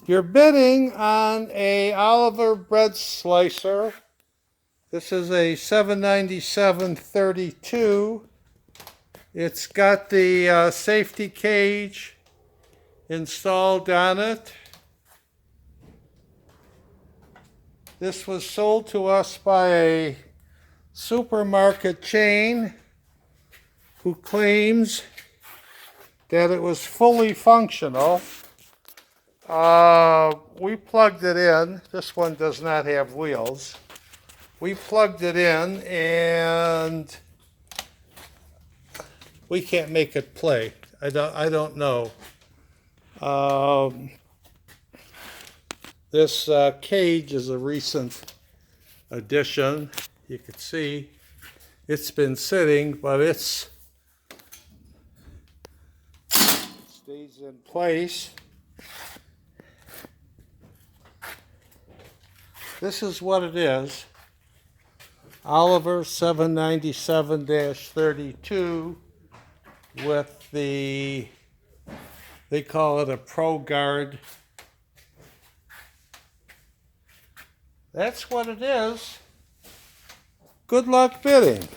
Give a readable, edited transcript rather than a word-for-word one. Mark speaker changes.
Speaker 1: You're bidding on a Oliver bread slicer. This is a 797-32. It's got the safety cage installed on it. This was sold to us by a supermarket chain who claims that it was fully functional. We plugged it in. This one does not have wheels. We plugged it in and we can't make it play. I don't know. This cage is a recent addition. You can see it's been sitting, but it stays in place. This is what it is. Oliver 797-32 with the, they call it a Pro Guard. That's what it is. Good luck bidding.